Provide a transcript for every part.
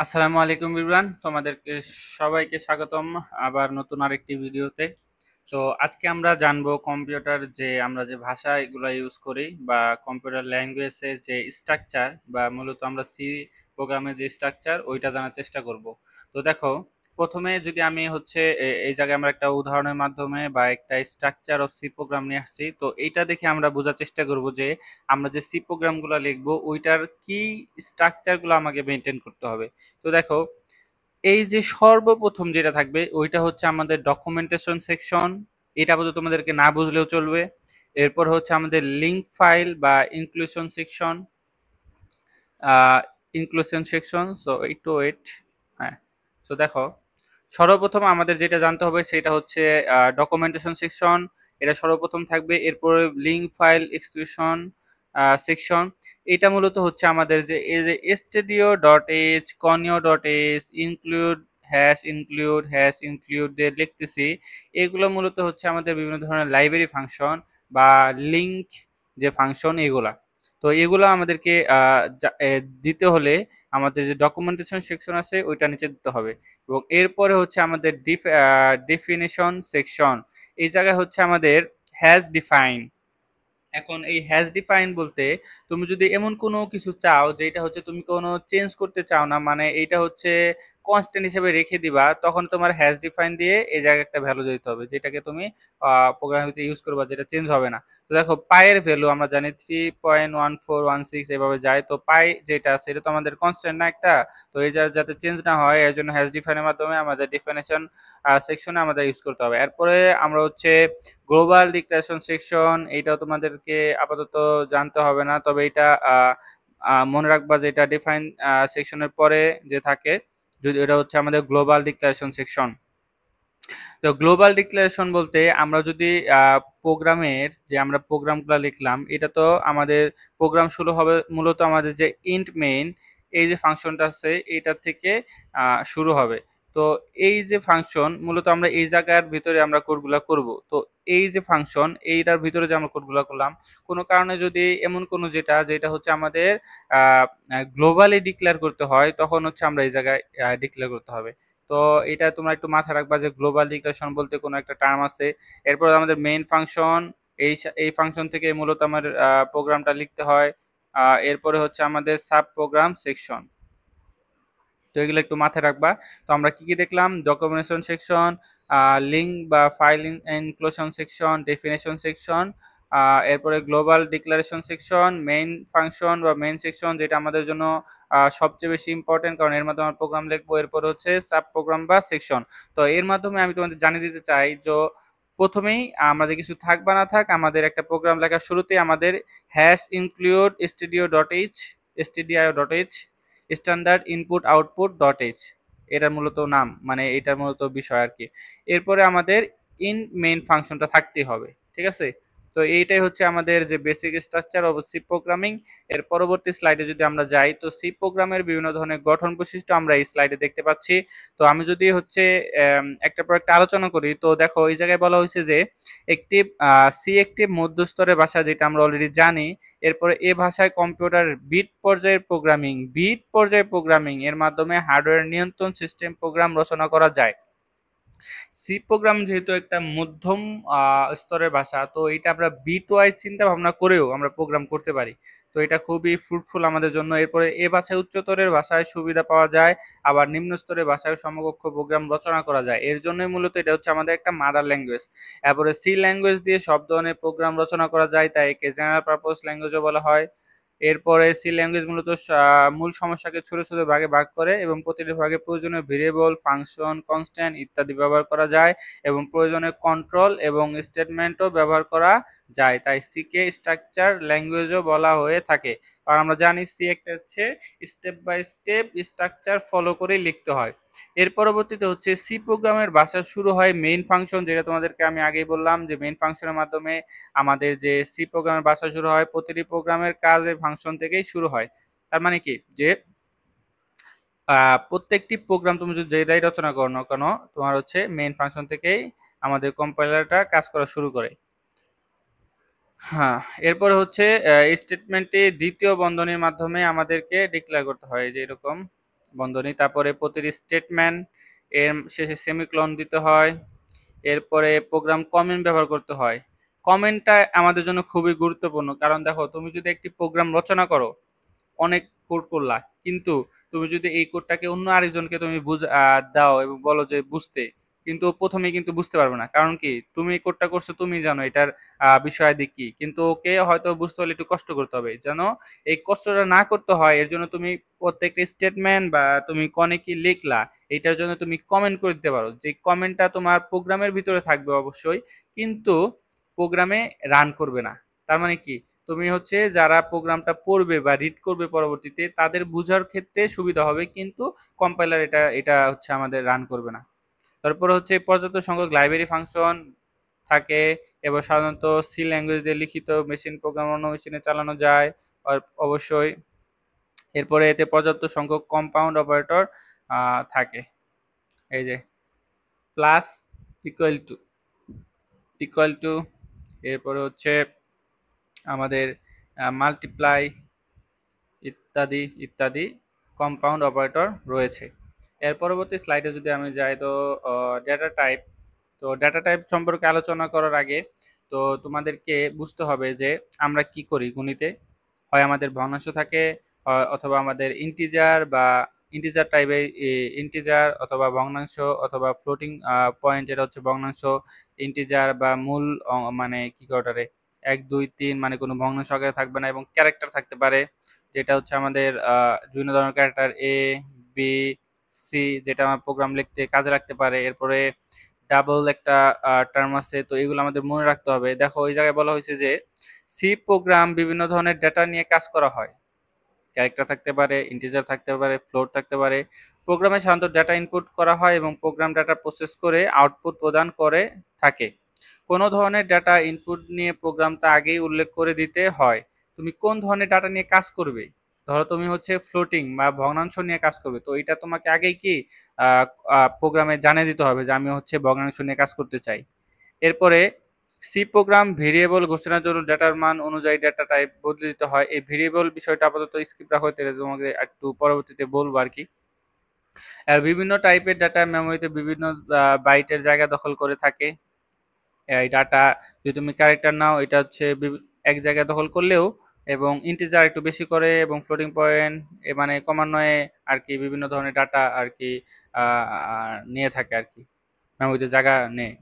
আসসালামু আলাইকুম বিবরান, তোমাদেরকে সবাইকে স্বাগতম আবার নতুন আরেকটি ভিডিওতে। তো আজকে আমরা জানবো কম্পিউটার যে আমরা যে ভাষা এগুলো ইউজ করি বা কম্পিউটার ল্যাঙ্গুয়েজের যে স্ট্রাকচার বা মূলত আমরা সি প্রোগ্রামের যে স্ট্রাকচার ওইটা জানার চেষ্টা করব। তো দেখো, প্রথমে যদি আমি হচ্ছে এই জায়গায় আমরা একটা উদাহরণের মাধ্যমে বা একটা স্ট্রাকচার অফ সি প্রোগ্রাম নিয়ে আসছি, তো এইটা দেখে আমরা বোঝার চেষ্টা করব যে আমরা যে সি প্রোগ্রামগুলো লিখবো ওইটার কি স্ট্রাকচারগুলো আমাকে মেনটেন করতে হবে। তো দেখো, এই যে সর্বপ্রথম যেটা থাকবে ওইটা হচ্ছে আমাদের ডকুমেন্টেশন সেকশন। এটা আপাতত তোমাদেরকে না বুঝলেও চলবে। এরপর হচ্ছে আমাদের লিঙ্ক ফাইল বা ইনক্লুশন সেকশন। সো একটু ওয়েট। হ্যাঁ, সো দেখো, সর্বপ্রথম আমাদের যেটা জানতে হবে সেটা হচ্ছে ডকুমেন্টেশন সেকশন। এটা সর্বপ্রথম থাকবে। এরপরে লিঙ্ক ফাইল এক্সটেনশন সেকশন। এটা মূলত হচ্ছে আমাদের যে এই যে studio dot H, conio dot H, hash include দিয়ে লিখতেছি, এগুলো মূলত হচ্ছে আমাদের বিভিন্ন ধরনের লাইব্রেরি ফাংশন বা লিঙ্ক যে ফাংশন এগুলা। তো এগুলো আমাদেরকে দিতে হলে আমাদের যে ডকুমেন্টেশন সেকশন আছে ওইটা নিচে দিতে হবে। এবং এরপরে হচ্ছে আমাদের ডেফিনেশন সেকশন। এই জায়গায় হচ্ছে আমাদের হ্যাজ ডিফাইন। এখন এই হ্যাজ ডিফাইন বলতে, তুমি যদি এমন কোনো কিছু চাও যে এটা হচ্ছে তুমি কোনো চেঞ্জ করতে চাও না, মানে এইটা হচ্ছে কনস্ট্যান্ট হিসেবে রেখে দিবা, তখন তোমার হ্যাজ ডিফাইন দিয়ে এই জায়গায় একটা ভ্যালু দিতে হবে যেটাকে তুমি প্রোগ্রামে ইউজ করবা, যেটা চেঞ্জ হবে না। তো দেখো, পায়ের ভ্যালু আমরা জানি 3.1416 এভাবে যায়। তো পাই যেটা আছে এটা তো আমাদের কনস্ট্যান্ট না একটা। তো এই যাতে চেঞ্জ না হয় এর জন্য হ্যাশ ডিফাইনের মাধ্যমে আমাদের ডেফিনেশন সেকশনে আমাদের ইউজ করতে হবে। এরপরে আমরা হচ্ছে গ্লোবাল ডিক্লারেশন সেকশন। এইটাও তোমাদেরকে আপাতত জানতে হবে না, তবে এটা মনে রাখবা যে এটা ডিফাইন সেকশনের পরে যে থাকে, যদি এটা হচ্ছে আমাদের গ্লোবাল ডিক্লারেশন সেকশন। তো গ্লোবাল ডিক্লারেশন বলতে আমরা যদি প্রোগ্রামের যে আমরা প্রোগ্রামগুলো লিখলাম, এটা তো আমাদের প্রোগ্রাম শুরু হবে মূলত আমাদের যে ইন্ট মেইন এই যে ফাংশনটা আছে এইটার থেকে শুরু হবে। তো এই যে ফাংশন মূলত আমরা এই জায়গার ভিতরে আমরা কোডগুলা করব। তো এই যে ফাংশন এইটার ভিতরে যে আমরা কোডগুলা করলাম, কোনো কারণে যদি এমন কোনো যেটা হচ্ছে আমাদের গ্লোবালি ডিক্লেয়ার করতে হয়, তখন হচ্ছে আমরা এই জায়গায় ডিক্লেয়ার করতে হবে। তো এটা তোমরা একটু মাথায় রাখবা যে গ্লোবাল ডিক্লারেশন বলতে কোনো একটা টার্ম আছে। এরপর আমাদের মেইন ফাংশন, এই ফাংশন থেকে মূলত আমার প্রোগ্রামটা লিখতে হয়। এরপরে হচ্ছে আমাদের সাব প্রোগ্রাম সেকশন। তো এগুলো একটু মাথায় রাখবা। তো আমরা কি কি দেখলাম? ডকুমেন্টেশন সেকশন, লিঙ্ক বা file inclusion section, definition section, এরপরে global declaration section, main function বা মেইন সেকশন যেটা আমাদের জন্য সবচেয়ে বেশি ইম্পর্টেন্ট, কারণ এর মাধ্যমে আমরা প্রোগ্রাম লিখবো। এরপর হচ্ছে সাব প্রোগ্রাম বা সেকশন। তো এর মাধ্যমে আমি তোমাদের জানিয়ে দিতে চাই যে প্রথমেই আমাদের কিছু থাক বা না থাক, আমাদের একটা প্রোগ্রাম লেখার শুরুতেই আমাদের hash include stdio.h standard input output dot H, এটার মূলত নাম, মানে এটার মূলত বিষয় আর কি। এরপরে আমাদের ইন মেইন ফাংশনটা থাকতেই হবে, ঠিক আছে। তো এইটাই হচ্ছে আমাদের যে basic structure of C programming. এর পরবর্তী স্লাইডে যদি আমরা যাই, তো সি প্রোগ্রামের বিভিন্ন ধরনের গঠন বৈশিষ্ট্য আমরা এই স্লাইডে দেখতে পাচ্ছি। তো আমি যদি হচ্ছে একটা পর একটা আলোচনা করি, তো দেখো এই জায়গায় বলা হয়েছে যে একটি সি একটি মধ্যস্তরের ভাষা, যেটা আমরা অলরেডি জানি। এরপরে এ ভাষায় কম্পিউটার বিট পর্যায়ের প্রোগ্রামিং এর মাধ্যমে হার্ডওয়্যার নিয়ন্ত্রণ সিস্টেম প্রোগ্রাম রচনা করা যায়। সি প্রোগ্রাম যেহেতু একটা মধ্যম স্তরের ভাষা, তো এটা আমরা বিট ওয়াইজ চিন্তা ভাবনা করেও আমরা প্রোগ্রাম করতে পারি। তো এটা খুবই ফ্রুটফুল আমাদের জন্য। এরপরে এ ভাষায় উচ্চতরের ভাষায় সুবিধা পাওয়া যায়, আবার নিম্ন স্তরের ভাষায় সমকক্ষ প্রোগ্রাম রচনা করা যায়। এর জন্যই মূলত এটা হচ্ছে আমাদের একটা মাদার ল্যাঙ্গুয়েজ। এরপরে সি ল্যাঙ্গুয়েজ দিয়ে সব ধরনের প্রোগ্রাম রচনা করা যায়, তাই একে জেনারেল পারপোজ ল্যাঙ্গুয়েজও বলা হয়। এরপরে সি ল্যাঙ্গুয়েজ মূলত মূল সমস্যাকে ছোট ছোট ভাগে ভাগ করে এবং প্রতিটি ভাগে প্রয়োজনীয় ভেরিয়েবল, ফাংশন, কনস্ট্যান্ট ইত্যাদি ব্যবহার করা যায় এবং প্রয়োজনে কন্ট্রোল এবং স্টেটমেন্টও ব্যবহার করা যায়। তাই সি কে স্ট্রাকচার ল্যাঙ্গুয়েজও বলা হয়ে থাকে। কারণ আমরা জানি সি একটা হচ্ছে step by step structure follow করে লিখতে হয়। এর পরবর্তীতে হচ্ছে সি প্রোগ্রামের ভাষা শুরু হয় মেইন ফাংশন, যেটা তোমাদেরকে আমি আগেই বললাম যে মেইন ফাংশনের মাধ্যমে আমাদের যে সি প্রোগ্রামের ভাষা শুরু হয়। প্রতিটি প্রোগ্রামের কাজ এই ফাংশন থেকেই শুরু হয়। তার মানে কি যে প্রত্যেকটি প্রোগ্রাম তুমি যদি যেটাই রচনা করো না কেন, তোমার হচ্ছে মেইন ফাংশন থেকেই আমাদের কম্পাইলারটা কাজ করা শুরু করে। হ্যাঁ, এরপরে হচ্ছে স্টেটমেন্টে দ্বিতীয় বন্ধনীর মাধ্যমে আমাদেরকে ডিক্লেয়ার করতে হয়, যে এরকম বন্ধনী, তারপরে প্রতিটি স্টেটমেন্ট এর শেষে সেমিকোলন দিতে হয়। এরপরে প্রোগ্রাম কমেন্ট ব্যবহার করতে হয়। কমেন্টটা আমাদের জন্য খুবই গুরুত্বপূর্ণ, কারণ দেখো তুমি যদি একটি প্রোগ্রাম রচনা করো, অনেক কোড করলা, কিন্তু তুমি যদি এই কোডটাকে অন্য আরেকজনকে তুমি দাও এবং বলো যে বুঝতে, কিন্তু ও প্রথমেই কিন্তু বুঝতে পারবে না। কারণ কি, তুমি এই কোডটা করছো, তুমি জানো এটার বিষয়াদি কি, কিন্তু ওকে হয়তো বুঝতে হলে একটু কষ্ট করতে হবে। যেন এই কষ্টটা না করতে হয়, এর জন্য তুমি প্রত্যেকটা স্টেটমেন্ট বা তুমি কনে কি লিখলা, এটার জন্য তুমি কমেন্ট করে দিতে পারো। যে কমেন্টটা তোমার প্রোগ্রামের ভিতরে থাকবে অবশ্যই, কিন্তু প্রোগ্রামে রান করবে না। তার মানে কি, তুমি হচ্ছে যারা প্রোগ্রামটা পড়বে বা রিড করবে পরবর্তীতে, তাদের বোঝার ক্ষেত্রে সুবিধা হবে, কিন্তু কম্পাইলার এটা এটা হচ্ছে আমাদের রান করবে না। তারপরে হচ্ছে পর্যাপ্ত সংখ্যক লাইব্রেরি ফাংশন থাকে, এবং সাধারণত সি ল্যাঙ্গুয়েজ দিয়ে লিখিত মেশিন প্রোগ্রাম অন্য মেশিনে চালানো যায় অবশ্যই। এরপরে এতে পর্যাপ্ত সংখ্যক কম্পাউন্ড অপারেটর থাকে, এই যে plus, equal to, equal to, এরপরে হচ্ছে আমাদের মাল্টিপ্লাই ইত্যাদি ইত্যাদি কম্পাউন্ড অপারেটর রয়েছে। এর পরবর্তী স্লাইডে যদি আমি যাই, তো ডেটা টাইপ। তো ডেটা টাইপ সম্পর্কে আলোচনা করার আগে তো তোমাদেরকে বুঝতে হবে যে আমরা কি করি গণিতে। হয় আমাদের ভগ্নাংশ থাকে, অথবা আমাদের ইন্টিজার বা ইন্টিজার টাইপের, ইন্টিজার অথবা ভগ্নাংশ অথবা ফ্লোটিং পয়েন্ট, যেটা হচ্ছে ভগ্নাংশ, ইন্টিজার বা মূল মানে কি করে 1 2 3, মানে কোনো ভগ্নাংশ আকারে থাকবে না, এবং ক্যারেক্টার থাকতে পারে, যেটা হচ্ছে আমাদের বিভিন্ন ধরনের ক্যারেক্টার এ, বি, সি, যেটা আমার প্রোগ্রাম লিখতে কাজে লাগতে পারে। এরপরে ডাবল একটা টার্ম আছে, তো এগুলো আমাদের মনে রাখতে হবে। দেখো ওই জায়গায় বলা হয়েছে যে সি প্রোগ্রাম বিভিন্ন ধরনের ডেটা নিয়ে কাজ করা হয়। ক্যারেক্টার থাকতে পারে, ইন্টিজার থাকতে পারে, ফ্লোট থাকতে পারে। প্রোগ্রামে সাধারণত ডেটা ইনপুট করা হয় এবং প্রোগ্রাম ডেটা প্রসেস করে আউটপুট প্রদান করে থাকে। কোনো ধরনের ডেটা ইনপুট নিয়ে প্রোগ্রামটা আগেই উল্লেখ করে দিতে হয় তুমি কোন ধরনের ডাটা নিয়ে কাজ করবে। ধরো তুমি হচ্ছে ফ্লোটিং বা ভগ্নাংশ নিয়ে কাজ করবে, তো এটা তোমাকে আগেই কি প্রোগ্রামে জানিয়ে দিতে হবে যে আমি হচ্ছে ভগ্নাংশ নিয়ে কাজ করতে চাই। এরপরে সি প্রোগ্রাম ভেরিয়েবল ঘোষণার জন্য ডেটার মান অনুযায়ী ডেটা টাইপ বদলে দিতে হয়। এই ভেরিয়েবল বিষয়টা আপাতত স্কিপ রাখো, তাহলে তোমাকে একটু পরবর্তীতে বলবো আর কি। আর বিভিন্ন টাইপের ডাটা মেমোরিতে বিভিন্ন বাইটের জায়গা দখল করে থাকে। এই ডাটা যদি তুমি ক্যারেক্টার নাও, এটা হচ্ছে এক জায়গায় দখল করলেও, এবং ইন্টিজার একটু বেশি করে, এবং ফ্লোটিং পয়েন্ট মানে ক্রমান্বয়ে আর কি বিভিন্ন ধরনের ডাটা আর কি নিয়ে থাকে আর কি, মেমোরিতে জায়গা নেয়।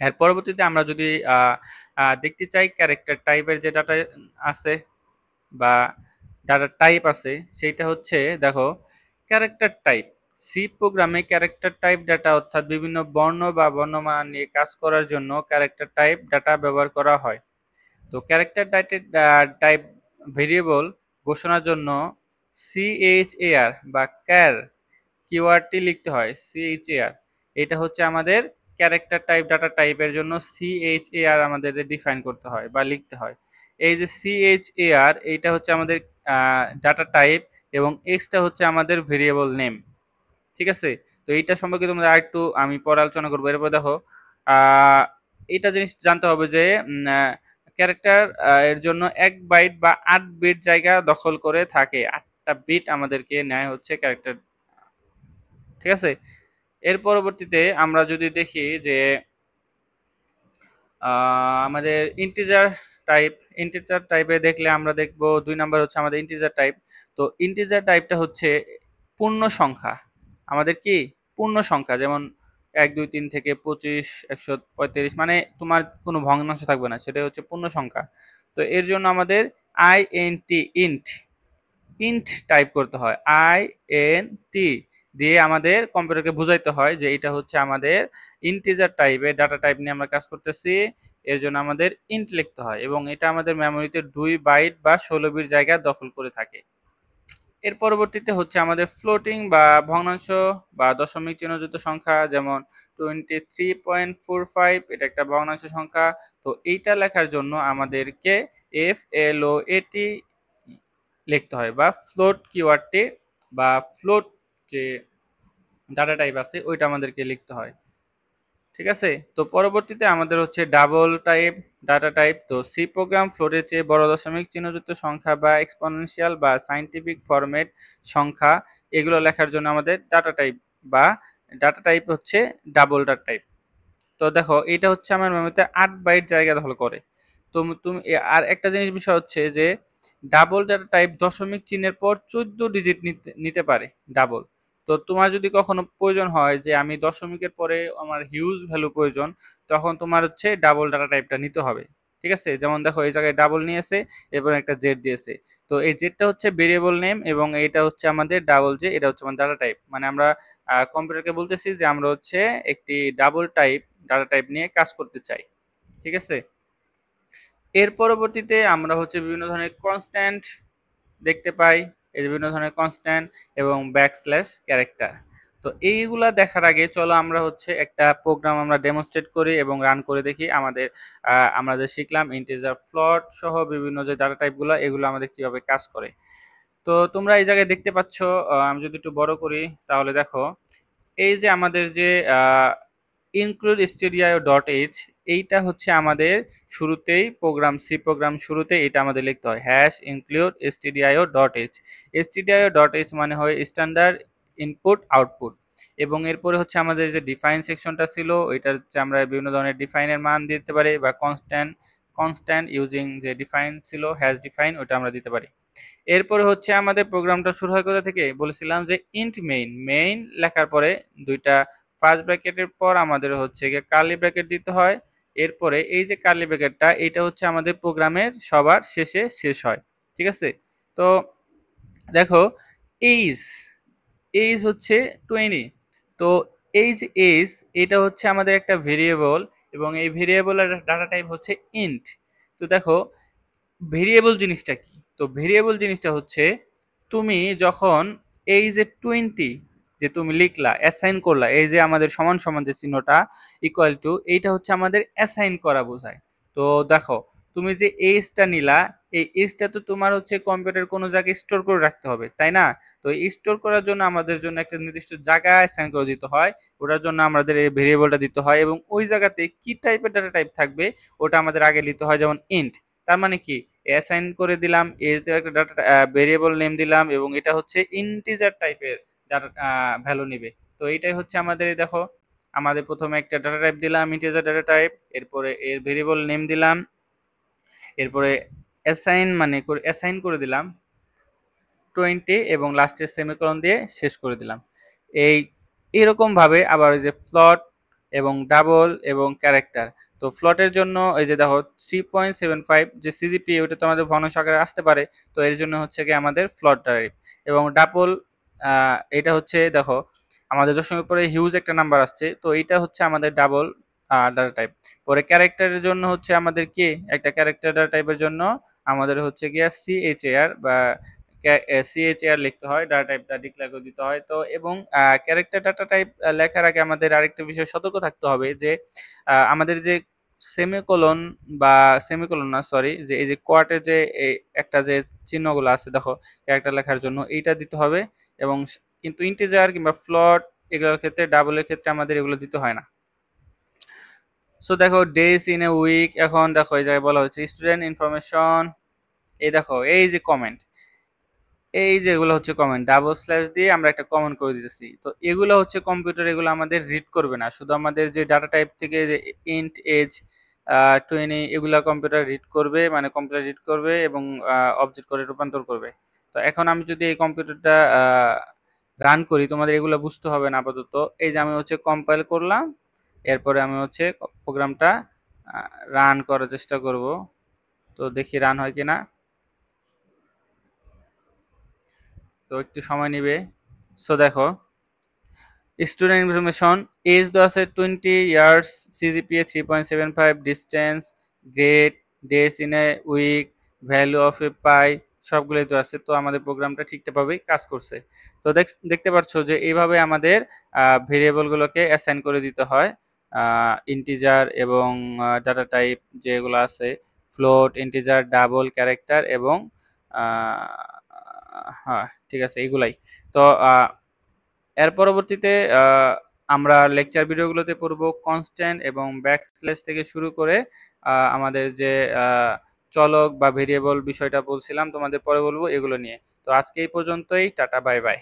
এর পরবর্তীতে আমরা যদি দেখতে চাই ক্যারেক্টার টাইপের যে ডাটা আছে বা ডাটা টাইপ আছে, সেইটা হচ্ছে দেখো ক্যারেক্টার টাইপ। সি প্রোগ্রামে ক্যারেক্টার টাইপ ডাটা, অর্থাৎ বিভিন্ন বর্ণ বা বর্ণমালা নিয়ে কাজ করার জন্য ক্যারেক্টার টাইপ ডাটা ব্যবহার করা হয়। তো ক্যারেক্টার টাইপ ভেরিয়েবল ঘোষণার জন্য CHAR বা ক্যার কিওয়ার্ডটি লিখতে হয়। CHAR, এটা হচ্ছে আমাদের ক্যারেক্টার টাইপ ডাটা টাইপের জন্য CHAR আমাদের ডিফাইন করতে হয় বা লিখতে হয়। এই যে CHAR, এইটা হচ্ছে আমাদের ডাটা টাইপ, এবং এক্সটা হচ্ছে আমাদের ভেরিয়েবল নেম। ঠিক আছে, তো এইটা সম্পর্কে তোমরা আরেকটু আমি পরে আলোচনা করবো। এরপর দেখো এইটা জিনিস জানতে হবে যে ক্যারেক্টার এর জন্য 1 বাইট বা 8 বিট জায়গা দখল করে থাকে। 8টা বিট আমাদেরকে নেয় হচ্ছে ক্যারেক্টার। ঠিক আছে, এর পরবর্তীতে আমরা যদি দেখি যে আমাদের ইন্টিজার টাইপে দেখলে আমরা দেখব 2 নাম্বার হচ্ছে আমাদের ইন্টিজার টাইপ। তো ইন্টিজার টাইপটা হচ্ছে পূর্ণ সংখ্যা। আমাদের কি পূর্ণ সংখ্যা, যেমন 1 2 3 থেকে 25 135, মানে তোমার কোনো ভগ্নাংশ থাকবে না, সেটা হচ্ছে পূর্ণ সংখ্যা। তো এর জন্য আমাদের ইন্ট ইন্ট টাইপ করতে হয়। টি দিয়ে আমাদের কম্পিউটারকে বুঝাইতে হয় যে এটা হচ্ছে আমাদের ইন্টিজার টাইপের ডাটা টাইপ নিয়ে আমরা কাজ করতেছি। এর জন্য আমাদের ইন্ট লিখতে হয়, এবং এটা আমাদের মেমোরিতে 2 বাইট বা 16 বিট জায়গা দখল করে থাকে। এর পরবর্তীতে হচ্ছে আমাদের ফ্লোটিং বা ভগ্নাংশ বা দশমিক চিহ্নযুক্ত সংখ্যা, যেমন 23.45, এটা একটা ভগ্নাংশ সংখ্যা। তো এইটা লেখার জন্য আমাদেরকে FLOAT লিখতে হয়, বা ফ্লোট কিওয়ার্ডটি বা ফ্লোট যে ডাটা টাইপ আছে ওইটা আমাদেরকে লিখতে হয়। ঠিক আছে? তো পরবর্তীতে আমাদের হচ্ছে ডাবল টাইপ ডাটা টাইপ। তো সি প্রোগ্রাম ফ্লোটের চেয়ে বড় দশমিক চিহ্নযুক্ত সংখ্যা বা এক্সপোনেনশিয়াল বা সায়েন্টিফিক ফরম্যাট সংখ্যা এগুলো লেখার জন্য আমাদের বা ডাটা টাইপ হচ্ছে ডাবল ডাটা টাইপ। তো দেখো এটা হচ্ছে আমার মেমোরিতে ৮ বাইট জায়গা দখল করে। তো তুমি আর একটা জিনিস বিষয় হচ্ছে যে ডাবল ডাটা টাইপ দশমিক চিহ্নের পর ১৪ ডিজিট নিতে পারে ডাবল। তো তোমার যদি কখনো প্রয়োজন হয় যে আমি দশমিকের পরে আমার হিউজ ভ্যালু প্রয়োজন, তখন তোমার হচ্ছে ডাবল ডাটা টাইপটা নিতে হবে। ঠিক আছে? যেমন দেখো এই জায়গায় ডাবল নিয়েছে এবং একটা জেড দিয়েছে। তো এই জেডটা হচ্ছে ভেরিয়েবল নেম এবং এটা হচ্ছে আমাদের ডাবল জে, এটা হচ্ছে আমার ডাটা টাইপ। মানে আমরা কম্পিউটারকে বলতেছি যে আমরা হচ্ছে একটি ডাবল টাইপ ডাটা টাইপ নিয়ে কাজ করতে চাই। ঠিক আছে? এর পরবর্তীতে আমরা হচ্ছে বিভিন্ন ধরনের কনস্ট্যান্ট দেখতে পাই। এই যে বিভিন্ন ধরনের কনস্ট্যান্ট এবং ব্যাকস্ল্যাশ ক্যারেক্টার। তো এইগুলা দেখার আগে চলো আমরা হচ্ছে একটা প্রোগ্রাম আমরা ডেমনস্ট্রেট করি এবং রান করে দেখি আমরা যে শিখলাম ইন্টিজার ফ্লোট সহ বিভিন্ন যে ডাটা টাইপগুলো এগুলো আমাদের কিভাবে কাজ করে। তো তোমরা এই জায়গায় দেখতে পাচ্ছ, আমি যদি একটু বড় করি তাহলে দেখো এই যে আমাদের যে include stdio.h এইটা হচ্ছে আমাদের শুরুতেই সি প্রোগ্রাম শুরুতে এটা আমাদের লিখতে হয় #include stdio.h। stdio.h মানে হয় স্ট্যান্ডার্ড ইনপুট আউটপুট এবং এরপরে হচ্ছে আমাদের যে ডিফাইন সেকশনটা ছিল ওইটা হচ্ছে আমরা বিভিন্ন ধরনের ডিফাইনের মান দিতে পারি বা কনস্ট্যান্ট ইউজিং যে ডিফাইন ছিল ডিফাইন ওটা আমরা দিতে পারি। এরপরে হচ্ছে আমাদের প্রোগ্রামটা শুরু হয় কোথা থেকে বলেছিলাম যে ইন্ট মেইন লেখার পরে দুইটা ফার্স্ট ব্র্যাকেটের পর আমাদের হচ্ছে গিয়ে কার্লি ব্র্যাকেট দিতে হয়। এরপরে এই যে কার্লি ব্র্যাকেটটা এটা হচ্ছে আমাদের প্রোগ্রামের সবার শেষে শেষ হয়। ঠিক আছে? তো দেখো এইজ এইজ হচ্ছে 20। তো এইজ এটা হচ্ছে আমাদের একটা ভেরিয়েবল এবং এই ভেরিয়েবলের ডাটা টাইপ হচ্ছে ইন্ট। তো দেখো ভেরিয়েবল জিনিসটা কি? তো ভেরিয়েবল জিনিসটা হচ্ছে তুমি যখন এই যে 20 যে তুমি লিখলা অ্যাসাইন করলা এই যে আমাদের সমান সমান যে চিহ্নটা ইকুয়াল টু এইটা হচ্ছে আমাদের অ্যাসাইন করা বোঝায়। তো দেখো তুমি যে এইজটা নিলা এই এইজটা তো তোমার হচ্ছে কম্পিউটার কোনো জায়গায় স্টোর করে রাখতে হবে তাই না? তো স্টোর করার জন্য আমাদের জন্য একটা নির্দিষ্ট জায়গা অ্যাসাইন করে দিতে হয়। ওটার জন্য আমাদের এই ভেরিয়েবলটা দিতে হয় এবং ওই জায়গাতে কি টাইপের ডাটা টাইপ থাকবে ওটা আমাদের আগে নিতে হয়, যেমন ইন্ট। তার মানে কি অ্যাসাইন করে দিলাম এজ দিয়ে একটা ডাটা ভেরিয়েবল নেম দিলাম এবং এটা হচ্ছে ইন্টিজার টাইপের ডাটা ভ্যালু নিবে। তো এইটাই হচ্ছে আমাদের দেখো আমাদের প্রথমে একটা ডাটা টাইপ দিলাম ইন্টিজার ডাটা টাইপ, এরপরে এর ভেরিয়েবল নেম দিলাম, এরপরে অ্যাসাইন করে দিলাম 20 এবং লাস্টের সেমিকোলন দিয়ে শেষ করে দিলাম। এই এরকম ভাবে আবার ওই যে ফ্লট এবং ডাবল এবং ক্যারেক্টার। তো ফ্লটের জন্য এই যে দেখো 3.75 যে সিজিপিএ ওটা তো আমাদের ভগ্নাংশ আকারে আসতে পারে। তো এর জন্য হচ্ছে কি আমাদের ফ্লট টাইপ এবং ডাবল এটা হচ্ছে দেখো আমাদের দশমিকের পরে হিউজ একটা নাম্বার আসছে তো এইটা হচ্ছে আমাদের ডাবল ডাটা টাইপ। পরে ক্যারেক্টারের জন্য হচ্ছে আমাদের কি একটা ক্যারেক্টার ডাটা টাইপের জন্য আমাদের হচ্ছে গিয়া সিএইচএআর বা সিএইচএআর লিখতে হয়, ডাটা টাইপটা ডিক্লেয়ার করে দিতে হয়। তো এবং ক্যারেক্টার ডাটা টাইপ লেখার আগে আমাদের আরেকটা বিষয় সতর্ক থাকতে হবে যে আমাদের যে সেমিকোলন বা সেমিকোলন না সরি যে এই যে কোয়ার্টের যে একটা যে চিহ্নগুলো আছে দেখো ক্যারেক্টার লেখার জন্য এইটা দিতে হবে এবং কিন্তু ইন্টিজার কিংবা ফ্লট এগুলোর ক্ষেত্রে ডাবলের ক্ষেত্রে আমাদের এগুলো দিতে হয় না। সো দেখো ডেজ ইন এ উইক, এখন দেখো এই জায়গায় বলা হচ্ছে স্টুডেন্ট ইনফরমেশন। এই দেখো এই যে কমেন্ট, এই যে এগুলো হচ্ছে কমেন্ট ডাবল স্ল্যাশ দিয়ে আমরা একটা কমেন্ট করে দিতেছি। তো এগুলো হচ্ছে কম্পিউটার এগুলো আমাদের রিড করবে না, শুধু আমাদের যে ডাটা টাইপ থেকে যে ইন্ট এজ 20 এগুলা কম্পিউটার রিড করবে, মানে কম্পিউটার রিড করবে এবং অবজেক্ট করে রূপান্তর করবে। তো এখন আমি যদি এই কম্পিউটারটা রান করি তোমাদের এগুলো বুঝতে হবে না আপাতত। এই যে আমি হচ্ছে কম্পাইল করলাম, এরপরে আমি হচ্ছে প্রোগ্রামটা রান করার চেষ্টা করব। তো দেখি রান হয় কিনা। তো একটু সময় নিবে। সো দেখো স্টুডেন্ট ইনফরমেশন এজ দেওয়া আছে 20 years, CGPA 3.75, distance, grade, days in a week, value of a pi সবগুলোই তো আছে। তো আমাদের প্রোগ্রামটা ঠিকঠাকভাবেই কাজ করছে। তো দেখতে পাচ্ছ যে এইভাবে আমাদের ভেরিয়েবলগুলোকে অ্যাসাইন করে দিতে হয় ইন্টিজার এবং ডাটা টাইপ যেগুলো আছে ফ্লোট, ইন্টিজার, ডাবল, ক্যারেক্টার এবং হ্যাঁ ঠিক আছে এইগুলাই। তো এর পরবর্তীতে আমরা লেকচার ভিডিওগুলোতে পড়বো কনস্ট্যান্ট এবং ব্যাকস্ল্যাশ থেকে শুরু করে আমাদের যে চলক বা ভেরিয়েবল বিষয়টা বলছিলাম তোমাদের পরে বলবো এগুলো নিয়ে। তো আজকে এই পর্যন্তই, টাটা বাই বাই।